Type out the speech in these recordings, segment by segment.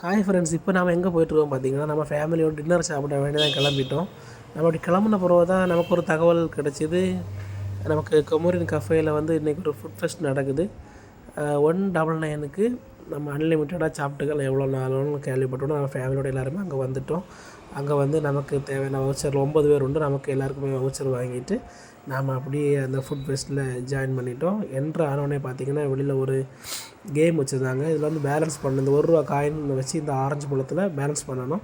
Hi friends, இப்போ நம்ம எங்கே போயிட்டுருக்கோம் பார்த்தீங்கன்னா, நம்ம ஃபேமிலியோட டின்னர் சாப்பிட வேண்டியதான் கிளம்பிட்டோம். நம்ம அப்படி கிளம்புன பிறகு தான் நமக்கு ஒரு தகவல் கிடச்சிது. நமக்கு கொமோரின் கஃபேயில் வந்து இன்றைக்கி ஒரு ஃபுட் ஃபெஸ்ட் நடக்குது. 199க்கு நம்ம அன்லிமிட்டடாக சாப்பிட்டுக்கலாம் எவ்வளோ நாளும்னு கேள்விப்பட்டோம். நம்ம ஃபேமிலியோட எல்லாருமே அங்கே வந்துவிட்டோம். அங்கே வந்து நமக்கு தேவையான வவுச்சர் 9 பேர் உண்டு. நமக்கு எல்லாருக்குமே வவுச்சர் வாங்கிட்டு நாம் அப்படியே அந்த ஃபுட் ஃபெஸ்ட்டில் ஜாயின் பண்ணிட்டோம். என்ட்ரு ஆனோடனே பார்த்திங்கன்னா வெளியில் ஒரு கேம் வச்சுருந்தாங்க. இதில் வந்து பேலன்ஸ் பண்ணணும். இந்த ₹1 காயின் வச்சு இந்த ஆரஞ்சு பழத்தில் பேலன்ஸ் பண்ணணும்.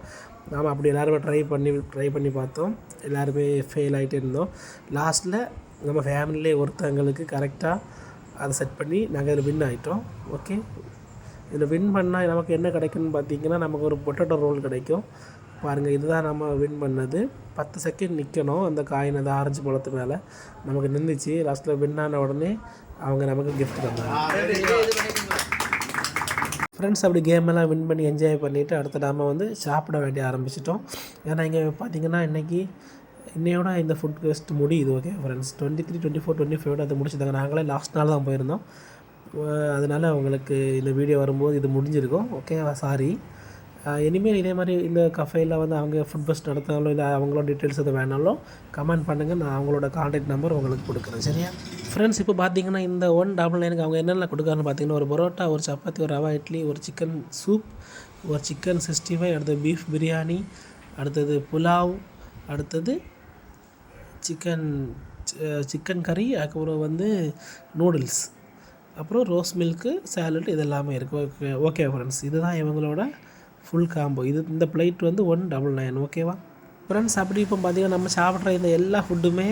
நாம் அப்படி எல்லாருமே ட்ரை பண்ணி பார்த்தோம். எல்லாருமே ஃபெயில் ஆகிட்டே இருந்தோம். லாஸ்ட்டில் நம்ம ஃபேமிலியிலே ஒருத்தங்களுக்கு கரெக்டாக அதை செட் பண்ணி நாங்கள் இதில் வின் ஆகிட்டோம். ஓகே, இதில் வின் பண்ணால் நமக்கு என்ன கிடைக்குன்னு பார்த்தீங்கன்னா, நமக்கு ஒரு பொட்டேட்டோ ரோல் கிடைக்கும். பாருங்கள், இதுதான் நம்ம வின் பண்ணது. 10 செகண்ட் நிற்கணும் அந்த காயின் அந்த ஆரஞ்சு பழத்து மேலே. நமக்கு நின்றுச்சு. லாஸ்ட்டில் வின் ஆன உடனே அவங்க நமக்கு கிஃப்ட் தந்தாங்க. ஃப்ரெண்ட்ஸ், அப்படி கேமெல்லாம் வின் பண்ணி என்ஜாய் பண்ணிவிட்டு அடுத்த நாம் வந்து சாப்பிட வேண்டிய ஆரம்பிச்சிட்டோம். ஏன்னா இங்கே பார்த்தீங்கன்னா இன்றைக்கி இன்னையோட இந்த ஃபுட் ஃபெஸ்ட் முடியுது. ஓகே ஃப்ரெண்ட்ஸ், 23, 24, 25 அதை முடிச்சுட்டாங்க. நாங்களே லாஸ்ட் நாள் தான் போயிருந்தோம். அதனால் அவங்களுக்கு இந்த வீடியோ வரும்போது இது முடிஞ்சிருக்கும். ஓகேவா, சாரி. இனிமேல் இதே மாதிரி இந்த கஃபேயில் வந்து அவங்க ஃபுட் ஃபெஸ்ட் நடத்தினாலும் இல்லை அவங்களோட டீட்டெயில்ஸ் எது வேணாலும் கமெண்ட் பண்ணுங்கள். நான் அவங்களோட கான்டாக்ட் நம்பர் உங்களுக்கு கொடுக்குறேன், சரியா ஃப்ரெண்ட்ஸ். இப்போ பார்த்தீங்கன்னா இந்த 199க்கு அவங்க என்னென்ன கொடுக்குறான்னு பார்த்தீங்கன்னா, ஒரு பரோட்டா, ஒரு சப்பாத்தி, ஒரு ரவா இட்லி, ஒரு சிக்கன் சூப், ஒரு சிக்கன் 65, அடுத்தது பீஃப் பிரியாணி, அடுத்தது புலாவ், அடுத்தது சிக்கன் கறி, அதுக்கப்புறம் வந்து நூடுல்ஸ், அப்புறம் ரோஸ் மில்க்கு, சேலட், இது எல்லாமே இருக்குது. ஓகே ஃப்ரெண்ட்ஸ், இதுதான் இவங்களோட ஃபுல் காம்போ. இந்த பிளேட் வந்து 199. ஓகேவா ஃப்ரெண்ட்ஸ். அப்படி இப்போ பார்த்திங்கன்னா நம்ம சாப்பிட்ற இந்த எல்லா ஃபுட்டுமே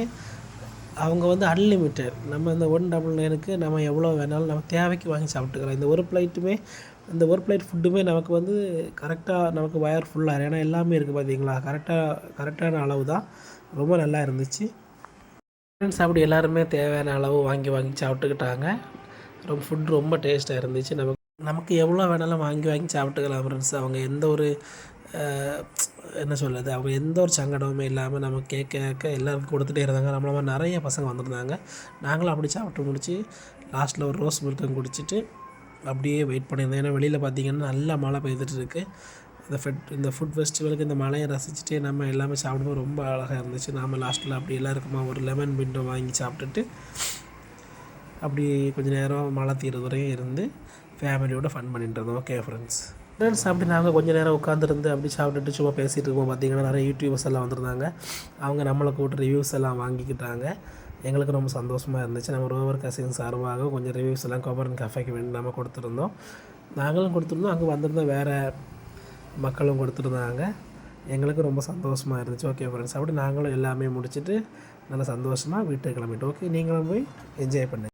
அவங்க வந்து அன்லிமிட்டட். நம்ம இந்த 199க்கு நம்ம எவ்வளோ வேணாலும் நம்ம தேவைக்கு வாங்கி சாப்பிட்டுக்கலாம். இந்த ஒரு பிளேட் ஃபுட்டுமே நமக்கு வந்து கரெக்டாக நமக்கு வயர் ஃபுல்லாக. ஏன்னா எல்லாமே இருக்குது பார்த்தீங்களா, கரெக்டான அளவு தான். ரொம்ப நல்லா இருந்துச்சு ஃப்ரெண்ட்ஸ். அப்படி எல்லாருமே தேவையான அளவு வாங்கி சாப்பிட்டுக்கிட்டாங்க. ஃபுட் ரொம்ப டேஸ்ட்டாக இருந்துச்சு. நமக்கு எவ்வளோ வேணாலும் வாங்கி சாப்பிட்டுக்கலாம் ஃப்ரெண்ட்ஸ். அவங்க எந்த ஒரு அவங்க எந்த ஒரு சங்கடமுமே இல்லாமல் நம்ம கேட்க எல்லாருக்கும் கொடுத்துட்டே இருந்தாங்க. நம்மள மாதிரி நிறைய பசங்க வந்திருந்தாங்க. நாங்களும் அப்படி சாப்பிட்டு முடிச்சு லாஸ்ட்டில் ஒரு ரோஸ் மில்க்கும் குடிச்சிட்டு அப்படியே வெயிட் பண்ணியிருந்தோம். ஏன்னா வெளியில் பார்த்திங்கன்னா நல்லா மழை பெய்துட்டு இருக்குது. இந்த ஃபுட் ஃபெஸ்டிவலுக்கு இந்த மழையை ரசிச்சுட்டு நம்ம எல்லாமே சாப்பிடும்போது ரொம்ப அழகாக இருந்துச்சு. நாம் லாஸ்ட்டில் அப்படி எல்லாருக்குமா ஒரு லெமன் பிண்டோ வாங்கி சாப்பிட்டுட்டு அப்படி கொஞ்சம் நேரம் மழை தீர்றது வரையும் இருந்து ஃபேமிலியோட ஃபன் பண்ணிட்டு இருந்தோம். Okay friends. அப்படி நாங்கள் கொஞ்சம் நேரம் உட்காந்துருந்து அப்படி சாப்பிட்டுட்டு சும்மா பேசிகிட்டு இருக்கோம். பார்த்திங்கன்னா நிறைய யூடியூபர்ஸ் எல்லாம் வந்திருந்தாங்க. அவங்க நம்மளை கூப்பிட்டு ரிவ்யூஸ் எல்லாம் வாங்கிக்கிட்டாங்க. எங்களுக்கு ரொம்ப சந்தோஷமாக இருந்துச்சு. நம்ம ரோவர் கசின் சார்பாக கொஞ்சம் ரிவ்யூஸ் எல்லாம் கொமரன் கஃபேக்கு வேண்டி நம்ம கொடுத்துருந்தோம். நாங்களும் கொடுத்துருந்தோம், அங்கே வந்திருந்த வேறு மக்களும் கொடுத்துருந்தாங்க. எங்களுக்கு ரொம்ப சந்தோஷமாக இருந்துச்சு. ஓகே ஃப்ரெண்ட்ஸ், அப்படி நாங்களும் எல்லாமே முடிச்சுட்டு நல்லா சந்தோஷமாக வீட்டுக்கு கிளம்பிட்டோம். ஓகே, நீங்களும் போய் என்ஜாய் பண்ணுங்கள்.